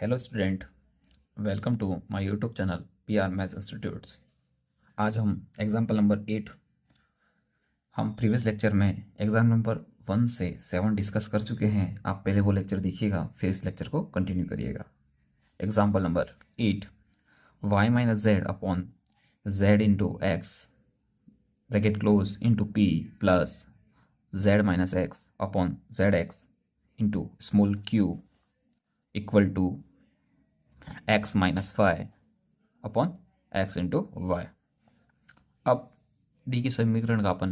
Hello student, welcome to my YouTube channel P R maths institutes. आज हम example number 8 हम previous lecture में exam number 1 से 7 discuss कर चुके हैं। आप पहले वो लेक्चर देखिएगा, फिर इस लेक्चर को कंटिन्यू करिएगा। Example number 8, y minus z upon z into x bracket close into p plus Z minus x upon z x into small q equal to x minus Y upon x into y. अब दी की समीकरण का अपन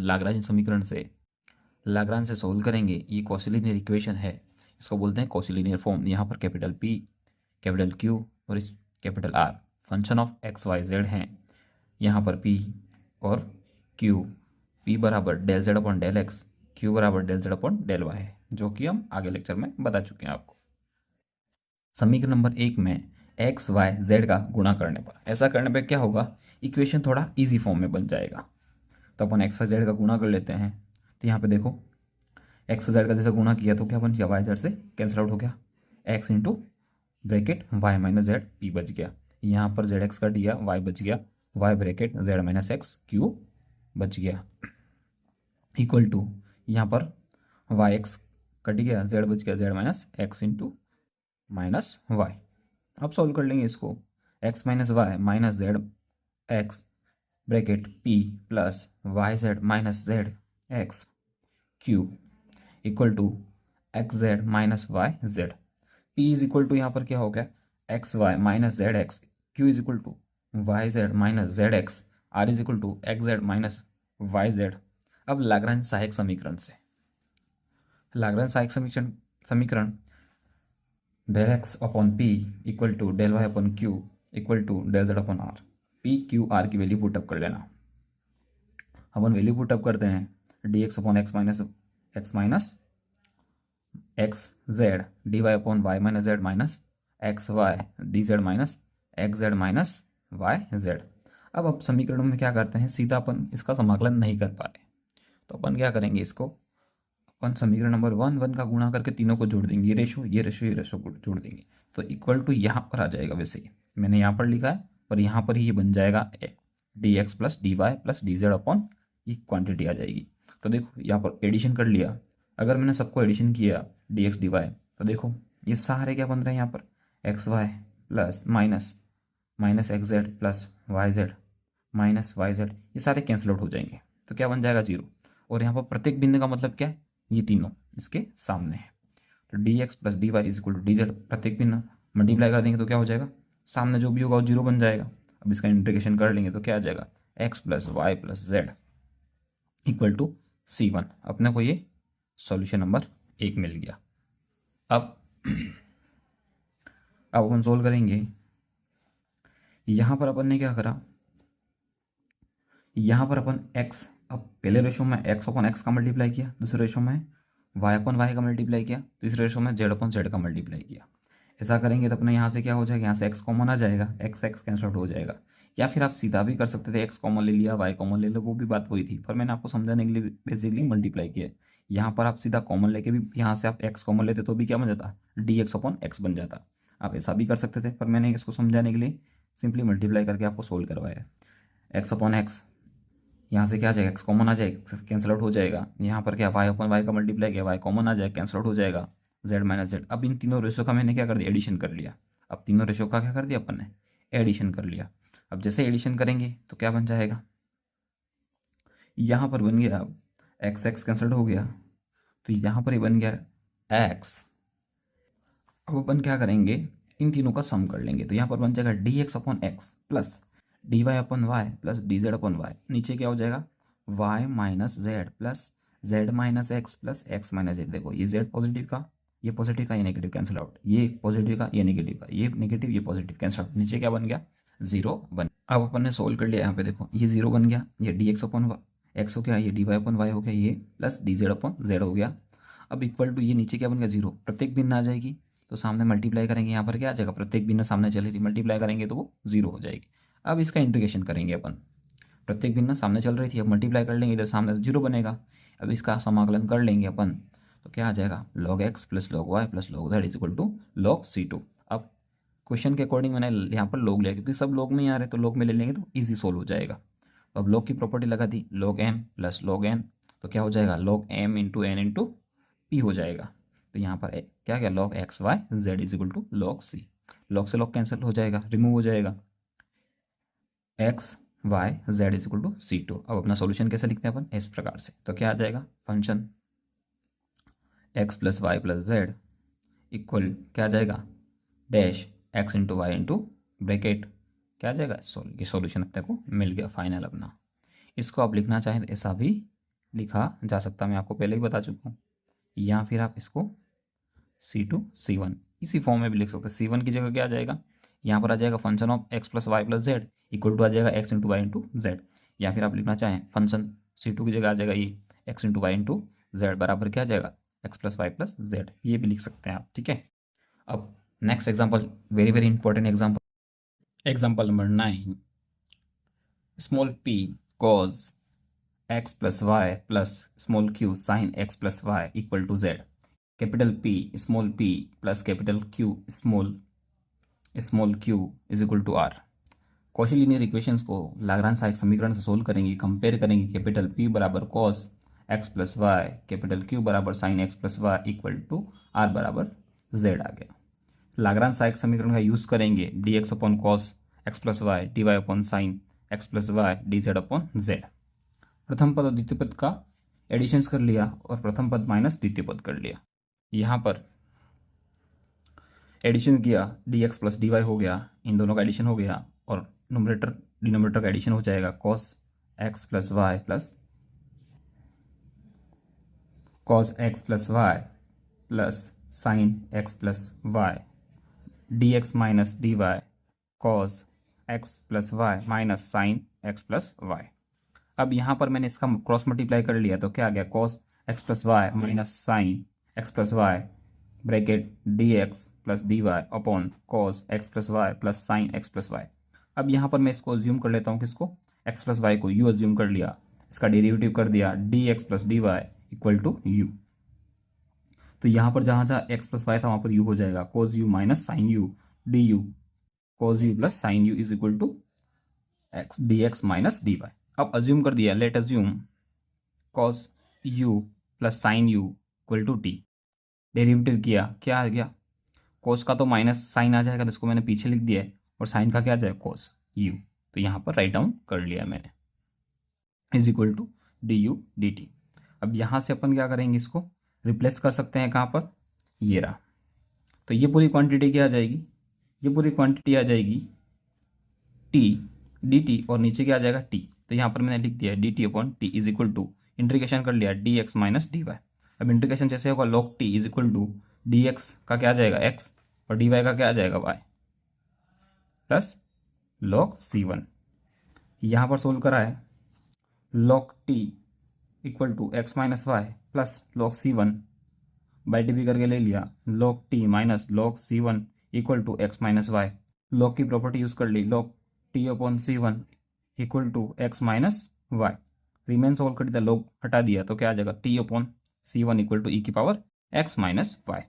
Lagrange से solve करेंगे। ये कॉसिलिनियर equation है, इसको बोलते हैं कॉसिलिनियर फॉर्म। यहाँ पर कैपिटल पी, कैपिटल क्यू और इस capital R function of X Y Z हैं। यहाँ पर पी और क्यू, पी बराबर del Z upon del X, Q बराबर del Z upon del Y है, जो कि हम आगे लेक्चर में बता चुके हैं आपको। समीकरण नंबर 1 में एक्स वाई जेड का गुणा करने पर, ऐसा करने पर क्या होगा, इक्वेशन थोड़ा इजी फॉर्म में बन जाएगा। तो अपन एक्स वाई जेड का गुणा कर लेते हैं। तो यहाँ पे देखो, एक्स वाई जेड का जैसे गुणा किया तो क्या बन गया, वाई जेड से कैंसिल आउट हो गया, x into bracket y minus z p बच गया। यहाँ पर जेड एक्स कट गया, वाई बच गया, y bracket z minus x q बच गया, इक्वल टू यहाँ पर वाई एक्स कट गया, जेड बच गया, z minus x into minus Y. अब सॉल्व कर लेंगे इसको, x minus y minus z x bracket p plus y z minus z x q equal to x z minus y z. P is equal to यहाँ पर क्या हो गया, x y minus z x, q is equal to y z minus z x, r is equal to x z minus y z. अब Lagrange सहायक समीकरण से, Lagrange सहायक समीकरण del x upon p equal to del y upon q equal to del Z upon r. P q are की value put up कर लेना। अपन वैल्यू पुटअप करते हैं, d x upon x minus x z d y upon y minus z minus x y d z minus x z minus y z. अब समीकरण में क्या करते हैं, सीधा अपन इसका समाकलन नहीं कर पा रहे, तो अपन क्या करेंगे, इसको अपन समीकरण नंबर 1 का गुणा करके तीनों को जोड़ देंगे, ये रेशो ये रेशो ये रेशो को जोड़ देंगे, तो इक्वल टू यहाँ पर आ जाएगा। वैसे ही मैंने यहाँ पर लिखा है, पर यहाँ पर ही ये बन जाएगा D x plus D y plus D z upon ये क्वान्टिटी आ जाएगी। तो देखो यहाँ पर एडिशन कर लिया, अगर मैंने सबको एडिशन किया डी एक्स डी वाई, तो देखो ये सारे क्या बन रहे हैं, यहाँ पर x y plus minus x z plus y z minus y z, ये सारे कैंसिल आउट हो जाएंगे, तो क्या बन जाएगा, जीरो। और यहाँ पर प्रत्येक बिंदु का मतलब क्या है, ये तीनों इसके सामने है। तो d x plus D y is equal to d z, प्रत्येक बिंदु मल्टीप्लाई कर देंगे तो क्या हो जाएगा, सामने जो भी होगा वो जीरो बन जाएगा। अब इसका इंटीग्रेशन कर लेंगे तो क्या आ जाएगा, x plus Y plus Z equal to C1। अपने को ये सॉल्यूशन नंबर 1 मिल गया। अब अपन सोल्व करेंगे। यहाँ पर अपन ने क्या करा, यहाँ पर अपन x, अब पहले रेशो में x अपन x का मल्टीप्लाई किया, दूसरे रेशो में y अपन y का मल्टीप्लाई किया, तीसरे रेशो में z अपन z का मल्टीप्लाई किया। ऐसा करेंगे तो अपने यहाँ से क्या हो जाएगा, यहाँ से x कॉमन आ जाएगा, x कैंसल आउट हो जाएगा। या फिर आप सीधा भी कर सकते थे, x कॉमन ले लिया, y कॉमन ले लिया, वो भी बात वही थी, पर मैंने आपको समझाने के लिए बेसिकली मल्टीप्लाई किया। यहाँ पर आप सीधा कॉमन लेके भी, यहाँ से आप x कॉमन लेते तो भी क्या बन जाता, डी एक्स अपॉन एक्स बन जाता। आप ऐसा भी कर सकते थे, पर मैंने इसको समझाने के लिए सिंपली मल्टीप्लाई करके आपको सोल्व करवाया। एक्स अपॉन एक्स, यहाँ से क्या आ जाएगा, एक्स कॉमन आ जाएगा, कैंसिल आउट हो जाएगा। यहाँ पर क्या, वाई अपन वाई का मल्टीप्लाई किया, वाई कॉमन आ जाएगा, कैंसिल आउट हो जाएगा, जेड माइनस जेड। अब इन तीनों रेशो का मैंने क्या कर दिया, एडिशन कर लिया। अब तीनों रेशो का क्या कर दिया अपन ने, एडिशन कर लिया। अब जैसे एडिशन करेंगे तो क्या बन जाएगा, यहाँ पर बन गया, अब एक्स एक्स कैंसिल हो गया, तो यहाँ पर ही बन गया एक्स। अब अपन क्या करेंगे, इन तीनों का सम कर लेंगे, तो यहाँ पर बन जाएगा D x upon X plus D Y upon Y plus D Z upon Y. नीचे क्या हो जाएगा, Y minus Z plus Z minus x plus X minus Z. देखो ये जेड पॉजिटिव का, ये पॉजिटिव का, ये नेगेटिव कैंसिल आउट, ये पॉजिटिव का, ये नेगेटिव का, ये नेगेटिव, ये पॉजिटिव कैंसिल आउट। नीचे क्या बन गया, जीरो बन। अब अपन ने सोल्व कर लिया, यहाँ पे देखो ये जीरो बन गया, ये डी एक्स अपन एक्स हो गया, ये डी वाई अपन वाई हो गया, ये प्लस डी जेड अपन जेड हो गया। अब इक्वल टू ये नीचे क्या बन गया, जीरो, प्रत्येक भिन्न आ जाएगी तो सामने मल्टीप्लाई करेंगे, यहाँ पर क्या आ जाएगा, प्रत्येक भिन्न सामने चलेगी, मल्टीप्लाई करेंगे तो वो जीरो हो जाएगी। अब इसका इंटीग्रेशन करेंगे अपन, प्रत्येक भिन्न सामने चल रही थी, अब मल्टीप्लाई कर लेंगे, इधर सामने तो जीरो बनेगा। अब इसका समाकलन कर लेंगे अपन, तो क्या आ जाएगा, log x plus log y plus log z is equal to log C2। अब क्वेश्चन के अकॉर्डिंग मैंने यहाँ पर लॉग लिया, क्योंकि सब लॉग में ही आ रहे हैं तो लॉग में ले लेंगे तो ईजी सोल्व हो जाएगा। अब लॉग की प्रॉपर्टी लगा दी, log m plus log n, तो क्या हो जाएगा log m into n into p हो जाएगा। तो यहाँ पर क्या क्या log x y z is equal to log c, log से log कैंसिल हो जाएगा, रिमूव हो जाएगा, x y z is equal to c2। अब अपना सॉल्यूशन कैसे लिखते हैं अपन, इस प्रकार से। तो क्या आ जाएगा, function x plus Y plus Z equal क्या आ जाएगा, dash x into Y into bracket क्या आ जाएगा, ये सॉल्यूशन अपने को मिल गया फाइनल अपना। इसको आप लिखना चाहें तो ऐसा भी लिखा जा सकता है, मैं आपको पहले ही बता चुका हूँ, या फिर आप इसको c2 c1 इसी फॉर्म में भी लिख सकते हैं। c1 की जगह क्या आ जाएगा, यहाँ पर आ जाएगा function of x plus Y plus Z equal to आ जाएगा x into Y into Z, या फिर आप लिखना चाहें फंक्शन c2 की जगह आ जाएगा ये x into Y into z बराबर क्या आ जाएगा, x plus Y plus z, ये भी लिख सकते हैं आप, ठीक है। अब next example, very very important example, example number 9, small p cos x plus Y plus small q sine x plus y equal to z, capital P small p plus capital Q small q is equal to r। Cauchy linear equations को Lagrange सहायक समीकरण से solve करेंगे, compare करेंगे, capital P बराबर cos x plus y, capital Q बराबर sine x plus y equal to r बराबर z आ गया। लाग्रांज सहायक समीकरण का यूज़ करेंगे, dx upon cos x plus y dy upon sine x plus y dz upon z। प्रथम पद और द्वितीय पद का एडिशंस कर लिया और प्रथम पद माइनस द्वितीय पद कर लिया। यहाँ पर एडिशन किया, dx प्लस dy हो गया, इन दोनों का एडिशन हो गया और नोमिनेटर डिनोमिनेटर का एडिशन हो जाएगा, cos x plus Y plus cos x plus Y plus sine x plus y dx minus dy cos x plus y minus sine x plus y. अब यहाँ पर मैंने इसका क्रॉस मल्टीप्लाई कर लिया तो क्या आ गया, cos x plus y minus sine x plus y bracket dx plus dy upon cos x plus Y plus sine x plus y. अब यहाँ पर मैं इसको अज्यूम कर लेता हूँ, किसको, x प्लस वाई को u अज्यूम कर लिया, इसका डेरिवेटिव कर दिया, dx plus dy equal to u। तो यहाँ पर जहाँ जहाँ x प्लस वाई था वहाँ पर u हो जाएगा, cos u minus sine u du cos u plus sine u is equal to x dx minus dy। अब अज्यूम कर दिया, let assume cos u plus sine u equal to t, derivative किया, क्या आ गया, cos का तो minus sign आ जाएगा तो इसको मैंने पीछे लिख दिया है, और साइन का क्या आ जाएगा cos u, तो यहाँ पर राइट डाउन कर लिया मैंने, is equal to du dt। अब यहाँ से अपन क्या करेंगे, इसको रिप्लेस कर सकते हैं कहाँ पर, ये रहा। तो ये पूरी क्वांटिटी क्या आ जाएगी, ये पूरी क्वांटिटी आ जाएगी t dt और नीचे क्या आ जाएगा t। तो यहाँ पर मैंने लिख दिया dt upon t is equal to, integration कर लिया dx माइनस dy। अब इंटीग्रेशन जैसे होगा log t is equal to dx का क्या आ जाएगा x और dy का क्या आ जाएगा y प्लस log c1। यहाँ पर सोल्व करा है, log t equal to x minus y plus log c1 by d करके ले लिया, log t minus log c1 equal to x minus y. log की प्रॉपर्टी यूज़ कर ली, log t upon c1 equal to x minus y. Remain solve कर दिया, log हटा दिया तो क्या आ जाएगा, t upon c1 equal to ई की पावर एक्स माइनस वाई।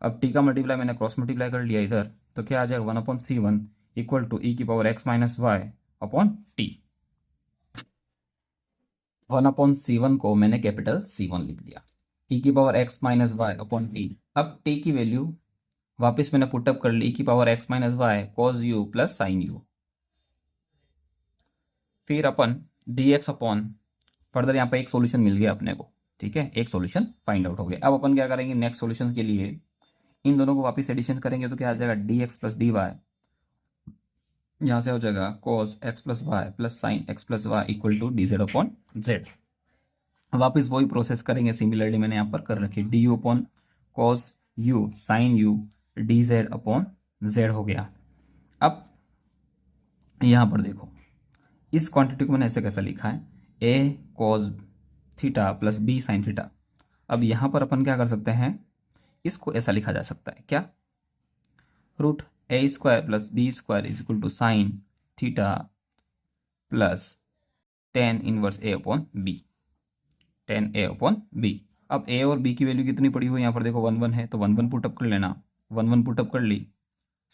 अब t का मल्टीप्लाई मैंने क्रॉस मल्टीप्लाई कर लिया इधर, तो क्या आ जाएगा 1 अपॉन c1 इक्वल टू ई की power x minus Y upon t. 1 upon c1 को मैंने कैपिटल C1 लिख दिया, ई की power x minus Y upon t. अब t की वैल्यू वापस मैंने पुटअप कर ली, ई की power x minus y cos u plus sine u. फिर अपन dx अपॉन, फर्दर यहाँ पे एक सॉल्यूशन मिल गया अपने को, ठीक है, एक सॉल्यूशन फाइंड आउट हो गया। अब अपन क्या करेंगे, नेक्स्ट सॉल्यूशन के लिए इन दोनों को वापस एडिशन करेंगे तो क्या आ जाएगा, dx प्लस dy, यहाँ से हो जाएगा cos x plus Y plus sine x plus y equal to d z upon z. वापिस वही प्रोसेस करेंगे, सिमिलरली मैंने यहाँ पर कर रखी, d u upon cos u sine u d z upon z हो गया। अब यहाँ पर देखो, इस क्वांटिटी को मैंने ऐसे कैसा लिखा है, a cos theta plus b sine theta. अब यहाँ पर अपन क्या कर सकते हैं, इसको ऐसा लिखा जा सकता है, क्या, root a square plus b square is equal to sine theta plus ten inverse a upon b, ten a upon b। अब a और b की वैल्यू कितनी पड़ी हुई यहाँ पर देखो, 1 1 है तो 1 1 पुटअप कर लेना, 1 1 पुटअप कर ली,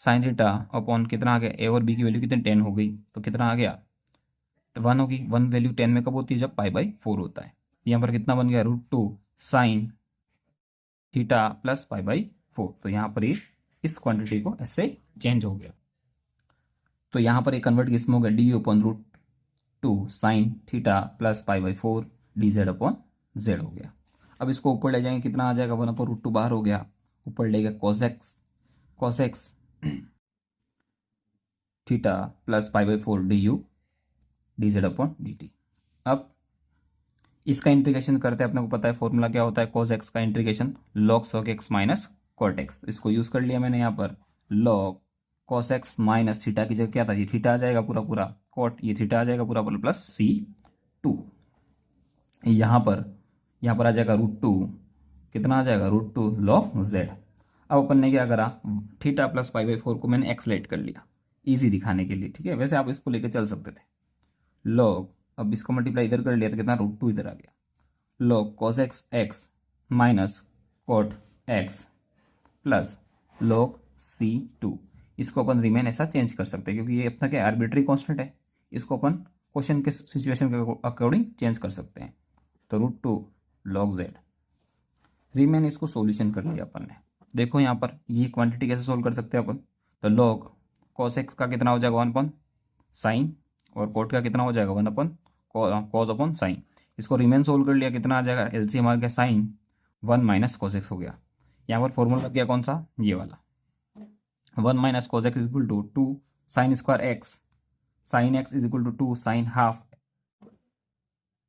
साइन थीटा अपॉन कितना आ गया, ए और बी की वैल्यू कितनी 10 हो गई, तो कितना आ गया 1 होगी। 1 वैल्यू 10 में कब होती है, जब π/4 होता है। यहाँ पर कितना बन गया √2 साइन थीटा प्लस π/4। तो यहाँ पर ये इस क्वांटिटी को ऐसे चेंज हो गया। तो यहाँ पर एक कन्वर्ट किस में हो गया, du/√2 sign theta plus π/4 dz/z हो गया। अब इसको ऊपर ले जाएंगे, कितना आ जाएगा 1/√2 बाहर हो गया, ऊपर ले गया cos x theta plus π/4 dz/dt। अब इसका इंटीग्रेशन करते हैं, अपने को पता है फॉर्मूला क्या होता है, cos x का integration log sec x minus cot x। इसको यूज़ कर लिया मैंने यहाँ पर, log cos x minus theta की जगह क्या था, ये थीटा आ जाएगा पूरा पूरा, cot ये थीटा आ जाएगा पूरा पूरा प्लस c2। यहाँ पर आ जाएगा √2, कितना आ जाएगा √2 log z। अब अपन ने क्या करा, थीटा प्लस π/4 को मैंने x लेट कर लिया इजी दिखाने के लिए, ठीक है। वैसे आप इसको लेके चल सकते थे। log, अब इसको मल्टीप्लाई इधर कर लिया तो कितना √2 इधर आ गया, log cos x minus cot x plus log c2। इसको अपन रिमेन ऐसा चेंज कर सकते हैं क्योंकि ये अपना क्या आर्बिट्री कांस्टेंट है, इसको अपन क्वेश्चन के सिचुएशन के अकॉर्डिंग चेंज कर सकते हैं। तो √2 log z रिमेन, इसको सॉल्यूशन कर लिया अपन ने। देखो यहाँ पर ये क्वांटिटी कैसे सोल्व कर सकते हैं अपन, तो log cos x का कितना हो जाएगा 1 साइन, और cot का कितना हो जाएगा 1 cos अपॉन साइन। इसको रिमेन सोल्व कर लिया, कितना आ जाएगा, एलसीएम आ गया साइन 1 माइनस cos x हो गया। यहाँ पर फॉर्मूला लग गया कौन सा, ये वाला, 1 minus cos x equal to 2 sine square x, sine x is equal to 2 sine half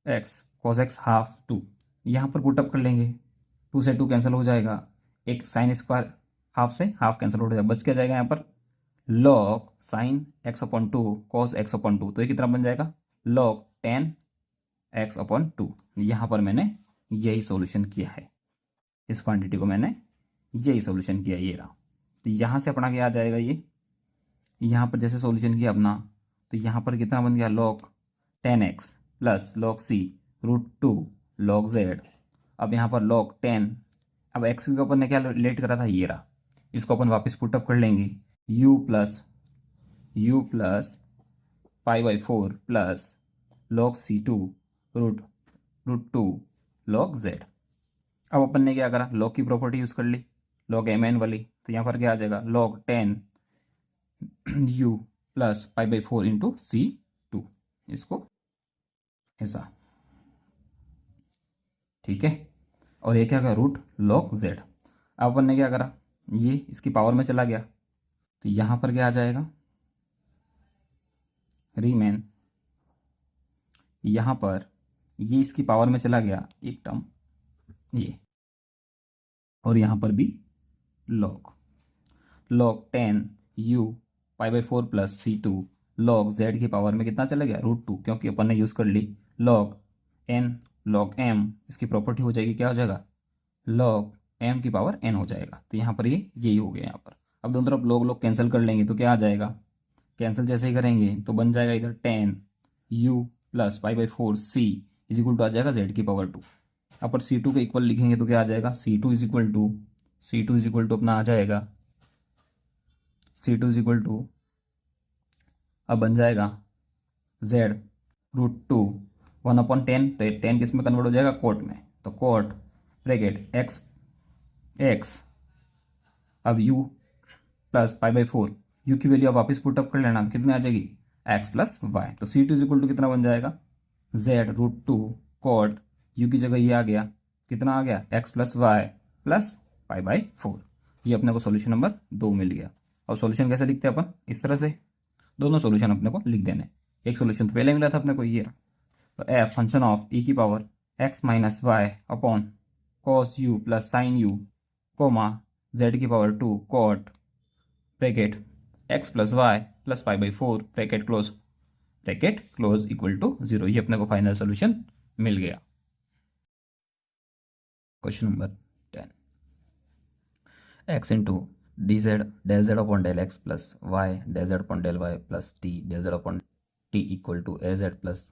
एक्स cos x हाफ 2। यहाँ पर पुटअप कर लेंगे, 2 से 2 कैंसिल हो जाएगा, एक साइन स्क्वायर हाफ से हाफ कैंसिल हो जाएगा, बच क्या जाएगा यहाँ पर log sine x upon 2 cos x upon 2। तो ये कितना बन जाएगा log tan x अपॉन 2। यहाँ पर मैंने यही सॉल्यूशन किया है, इस क्वांटिटी को मैंने यही सॉल्यूशन किया, ये रहा। तो यहाँ से अपना क्या आ जाएगा, ये यहाँ पर जैसे सॉल्यूशन किया अपना, तो यहाँ पर कितना बन गया log tan x plus log c √2 log z। अब यहाँ पर log tan, अब x के ऊपर ने क्या लेट करा था, ये रहा। इसको अपन वापस पुटअप कर लेंगे, u plus π/4 plus log c2 √2 log z। अब अपन ने क्या करा, log की प्रॉपर्टी यूज़ कर ली, log mn वाली। तो यहाँ पर क्या आ जाएगा log tan u plus π/4 into c2, इसको ऐसा, ठीक है। और ये क्या करा √log z। अब अपन ने क्या करा, ये इसकी पावर में चला गया, तो यहाँ पर क्या आ जाएगा रीमेन, यहाँ पर ये इसकी पावर में चला गया एक टर्म ये, और यहाँ पर भी log tan u π/4 plus c2 log z की पावर में कितना चला गया √2, क्योंकि अपन ने यूज़ कर ली log n log m, इसकी प्रॉपर्टी हो जाएगी, क्या हो जाएगा log m की पावर n हो जाएगा। तो यहाँ पर ये यही हो गया यहाँ पर। अब दोनों तरफ log कैंसिल कर लेंगे तो क्या आ जाएगा, कैंसिल जैसे ही करेंगे तो बन जाएगा इधर tan u plus π/4 c is equal to आ जाएगा z की पावर 2। यहाँ पर c2 के इक्वल लिखेंगे तो क्या आ जाएगा, c2 इज इक्वल टू अपना आ जाएगा c2 इज इक्वल टू, अब बन जाएगा z √2 1/10। तो 10 किस में कन्वर्ट हो जाएगा, कोट में, तो कोट ब्रैकेट x अब u प्लस π/4, u की वैल्यू आप वापस पुटअप कर लेना, तो कितनी आ जाएगी x प्लस वाई। तो c2 इज इक्वल टू कितना बन जाएगा z √2 कोट, u की जगह ये आ गया, कितना आ गया x प्लस वाई प्लस π/4। ये अपने को सॉल्यूशन नंबर 2 मिल गया। और सॉल्यूशन कैसे लिखते हैं अपन, इस तरह से दोनों सॉल्यूशन अपने को लिख देने। एक सॉल्यूशन तो पहले मिला था अपने को, ये तो f फंक्शन ऑफ e की power x minus Y upon cos u plus sine u comma z की power 2 cot bracket x plus Y plus π/4 bracket close equal to 0। ये अपने को फाइनल सॉल्यूशन मिल गया। Question number 10, x into dz del z अपॉन del x plus Y del z अपॉन del y plus t del z अपॉन t equal to az plus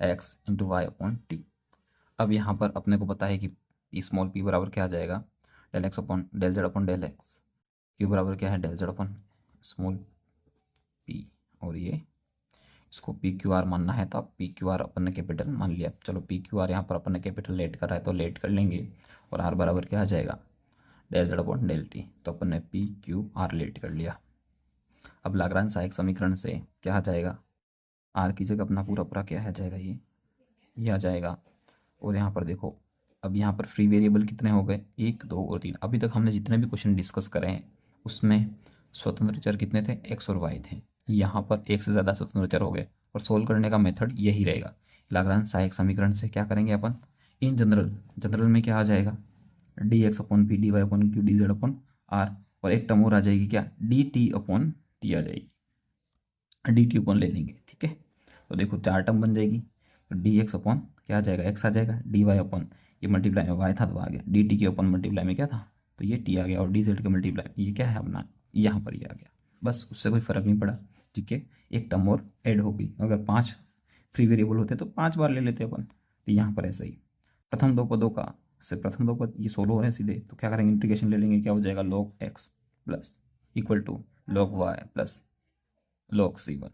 x into y upon t. अब यहाँ पर अपने को पता है कि स्मॉल p बराबर क्या आ जाएगा, del x upon del z अपॉन del x, q बराबर क्या है del z upon small P, और ये इसको पी क्यू आर मानना है तो आप पी क्यू आर अपन ने कैपिटल मान लिया। चलो पी क्यू आर यहाँ पर अपन ने कैपिटल लेट कर रहा है तो लेट कर लेंगे, और आर बराबर क्या आ जाएगा, del Z upon del t. तो अपन ने पी क्यू आर लेट कर लिया। अब लाग्रांज सहायक समीकरण से क्या आ जाएगा, आर की जगह अपना पूरा पूरा क्या आ जाएगा, ये आ जाएगा। और यहाँ पर देखो, अब यहाँ पर फ्री वेरिएबल कितने हो गए, 1 2 और 3। अभी तक हमने जितने भी क्वेश्चन डिस्कस करे हैं उसमें स्वतंत्र चर कितने थे, x और y थे। यहाँ पर एक से ज़्यादा स्वतंत्र चर हो गए, और सोल्व करने का मेथड यही रहेगा। लाग्रांज सहायक समीकरण से क्या करेंगे अपन, इन जनरल में क्या आ जाएगा, D x upon p d y upon q d z upon r, और एक टर्म और आ जाएगी क्या, डी टी अपॉन टी आ जाएगी, डी टी अपॉन ले लेंगे, ठीक है। तो देखो 4 टर्म बन जाएगी, तो डी एक्स अपॉन क्या आ जाएगा, एक्स आ जाएगा, डी वाई अपॉन ये मल्टीप्लाई में वाई था तो आ गया, डी टी के अपॉन मल्टीप्लाई में क्या था, तो ये टी आ गया, और डी जेड के मल्टीप्लाई ये क्या है अपना, यहाँ पर ये आ गया। बस उससे कोई फ़र्क नहीं पड़ा, ठीक है। एक टर्म और ऐड हो गई। अगर 5 फ्री वेरिएबल होते तो 5 बार ले लेते अपन, तो यहाँ पर ऐसा ही प्रथम दो पदों का से प्रथम दो पद ये सोलो हो रहे हैं सीधे, तो क्या करेंगे, इंटीग्रेशन ले लेंगे, क्या हो जाएगा, log x plus equal to log y plus log c1।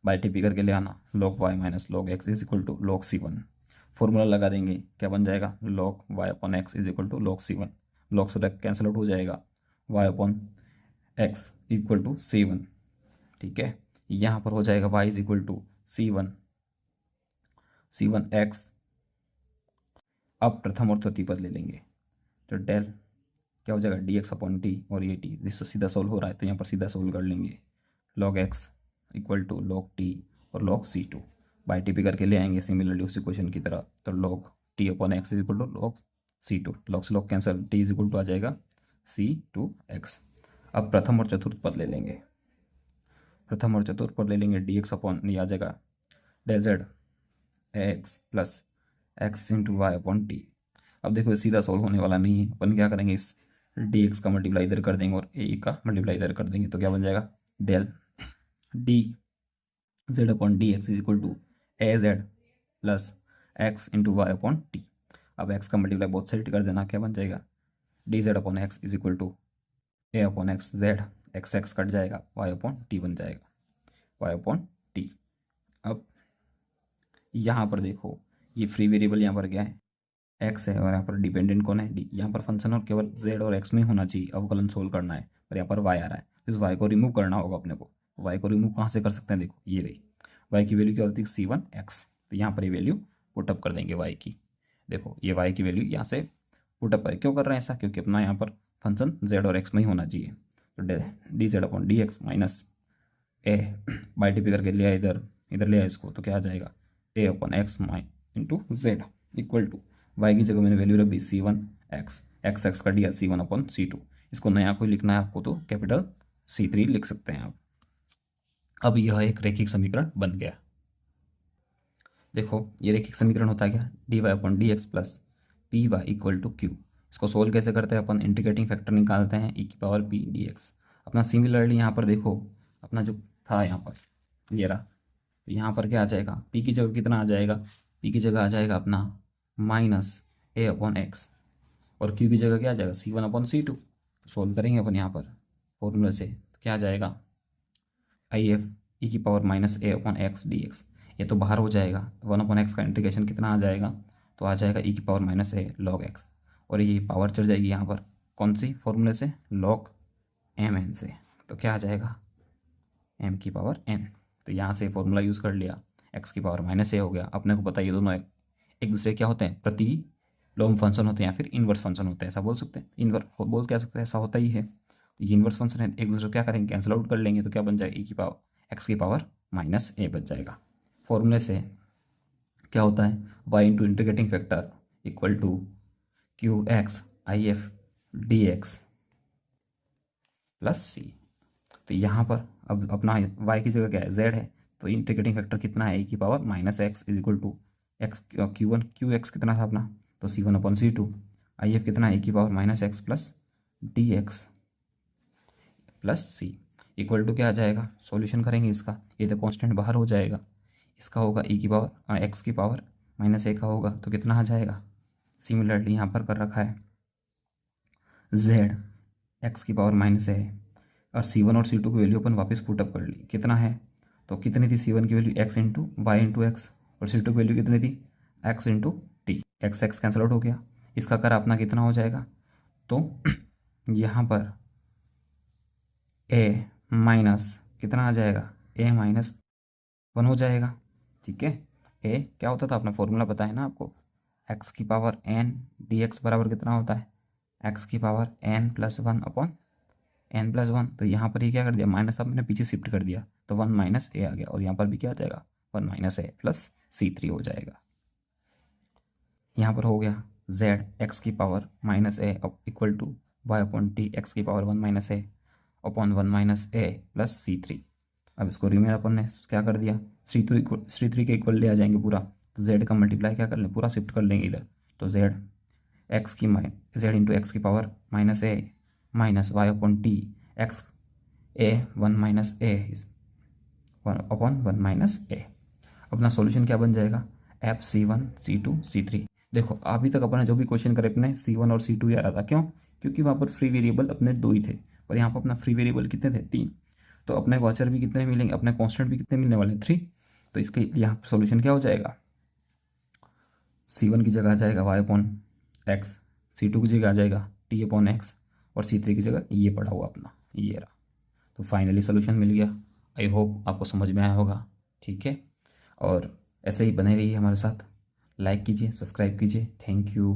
बाई टिपी करके ले आना, log y माइनस log x is equal to log c1। Formula लगा देंगे, क्या बन जाएगा, log y अपॉन x is equal to log c1। log से कैंसिल आउट हो जाएगा, y अपॉन एक्स इक्वल टू c1, ठीक है। यहाँ पर हो जाएगा y is equal to c1 x। अब प्रथम और तृतीय पद ले लेंगे, तो डेल क्या हो जाएगा, डी एक्स अपॉन टी, और ये टी जिससे सीधा सोल्व हो रहा है तो यहाँ पर सीधा सोल्व कर लेंगे, log x equal to log t और log c2। By t p करके ले आएंगे सिमिलरली उसी क्वेश्चन की तरह, तो log t अपॉन x is equal to log c2, log से log cancel, t is equal to आ जाएगा c2x। अब प्रथम और चतुर्थ पद ले लेंगे, प्रथम और चतुर्थ पद ले लेंगे, डी एक्स अपॉन ये आ जाएगा del z x plus x into y upon t. अब देखो सीधा सोल्व होने वाला नहीं है, अपन क्या करेंगे, इस डी एक्स का मल्टीप्लाई इधर कर देंगे और ए का मल्टीप्लाई इधर कर देंगे, तो क्या बन जाएगा, del d z upon d x is equal to a z plus x into y upon t. अब एक्स का मल्टीप्लाई बोथ साइड कर देना, क्या बन जाएगा, d z upon x is equal to a upon x z, x x cut जाएगा, y upon t बन जाएगा, वाई अपॉन टी। अब यहाँ पर देखो ये फ्री वेरिएबल यहाँ पर क्या है, एक्स है, और यहाँ पर डिपेंडेंट कौन है, डी। यहाँ पर फंक्शन और केवल जेड और एक्स में होना चाहिए, अवकलन सोल्व करना है, पर यहाँ पर वाई आ रहा है, इस वाई को रिमूव करना होगा अपने को। वाई को रिमूव कहाँ से कर सकते हैं, देखो ये रही वाई की वैल्यू क्या होती है, c1x। तो यहाँ पर ये वैल्यू पुटअप कर देंगे वाई की, देखो ये वाई की वैल्यू यहाँ से पुटअप है। क्यों कर रहे हैं ऐसा, क्योंकि अपना यहाँ पर फंक्शन जेड और एक्स में ही होना चाहिए। तो D z upon d x minus A by t p करके लिया इधर, इधर ले आया इसको, तो क्या आ जाएगा, A upon x into Z equal to Y की जगह मैंने वैल्यू रख दी c1x, एक्स एक्स का दिया c1 अपॉन c2। इसको नया कोई लिखना है आपको तो कैपिटल C3 लिख सकते हैं आप। अब यह एक रैखिक समीकरण बन गया। देखो ये रैखिक समीकरण होता है क्या, d y upon d x plus p y equal to q. इसको सोल्व कैसे करते हैं अपन, इंटीग्रेटिंग फैक्टर निकालते हैं e की पावर p dx। अपना सिमिलरली यहाँ पर देखो अपना जो था यहाँ पर ये रहा, तो यहाँ पर क्या आ जाएगा, p की जगह कितना आ जाएगा, p की जगह आ जाएगा अपना माइनस ए अपॉन एक्स, और q की जगह क्या आ जाएगा, c1 अपॉन c2। सोल्व करेंगे अपन यहाँ पर फॉर्मूला से, तो क्या आ जाएगा, आई एफ ई की पावर माइनस ए अपॉन एक्स डी एक्स। ये तो बाहर हो जाएगा, 1 अपॉन एक्स का इंटीग्रेशन कितना आ जाएगा, तो आ जाएगा ई की पावर माइनस ए लॉग एक्स, और ये पावर चढ़ जाएगी यहाँ पर कौन सी फॉर्मूले से, लॉग एम एन से। तो क्या आ जाएगा, एम की पावर एन। तो यहाँ से फॉर्मूला यूज़ कर लिया, एक्स की पावर माइनस ए हो गया। अपने को पता है ये दोनों एक दूसरे क्या होते हैं, प्रतिलोम फंक्शन होते हैं या फिर इन्वर्स फंक्शन होते हैं, ऐसा बोल सकते हैं, इन्वर्स बोल क्या सकते हैं, ऐसा होता ही है। तो ये इन्वर्स फंक्शन है, एक दूसरे क्या करेंगे, कैंसिल आउट कर लेंगे, तो क्या बन जाएगा, ई की पावर एक्स की पावर माइनस ए बच जाएगा। फॉर्मूले से क्या होता है, Y into integrating factor equal to Q X I F D x plus C. तो यहाँ पर अब अपना y की जगह क्या है, z है, तो इंटीग्रेटिंग फैक्टर कितना है, e की power minus x is equal to x q one q x कितना था अपना, तो c1 upon c2। I F कितना है, e की power minus x plus d x plus c equal to क्या आ जाएगा, सॉल्यूशन करेंगे इसका, ये तो कांस्टेंट बाहर हो जाएगा, इसका होगा e की पावर एक्स की पावर माइनस ए का होगा, तो कितना आ जाएगा, सिमिलरली यहाँ पर कर रखा है z एक्स की पावर माइनस ए और C1 और C2 की वैल्यू अपन वापस पुटअप कर ली, कितना है, तो कितनी थी C1 की value x into Y into x, और C2 की वैल्यू कितनी थी x into t, x x cancel out हो गया। इसका कर अपना कितना हो जाएगा, तो यहाँ पर a माइनस कितना आ जाएगा, a माइनस 1 हो जाएगा। ठीक है, a क्या होता था, अपना फॉर्मूला पता है ना आपको, x की पावर n dx बराबर कितना होता है, x की power n plus 1 upon n plus 1। तो यहाँ पर ये क्या कर दिया, माइनस आपने पीछे शिफ्ट कर दिया, तो 1 माइनस a आ गया, और यहाँ पर भी क्या आ जाएगा, 1 माइनस a प्लस C3 हो जाएगा। यहाँ पर हो गया z x की power minus a equal to y upon t x की power 1 minus a upon 1 minus a plus C3। अब इसको रिमेन अपन ने क्या कर दिया, C3 के इक्वल ले आ जाएंगे पूरा, तो z का मल्टीप्लाई क्या कर लें, पूरा शिफ्ट कर लेंगे इधर, तो z इंटू एक्स की power minus a minus Y upon t x a 1 minus a upon 1 minus a। अपना सॉल्यूशन क्या बन जाएगा, FC1 C2 C3। देखो अभी तक अपने जो भी क्वेश्चन करे अपने C1 और C2 ही आ रहा था, क्यों, क्योंकि वहाँ पर फ्री वेरिएबल अपने 2 ही थे, और यहाँ पर अपना फ्री वेरिएबल कितने थे, 3। तो अपने को अचर भी कितने मिलेंगे, अपने कांस्टेंट भी कितने मिलने वाले, 3। तो इसके यहाँ पर सॉल्यूशन क्या हो जाएगा, C1 की जगह आ जाएगा y अपॉन एक्स, C2 की जगह आ जाएगा t अपॉन एक्स, और C3 की जगह ये पड़ा हुआ अपना ये रहा। तो फाइनली सोल्यूशन मिल गया। आई होप आपको समझ में आया होगा। ठीक है, और ऐसे ही बने रहिए हमारे साथ, लाइक कीजिए, सब्सक्राइब कीजिए। Thank you.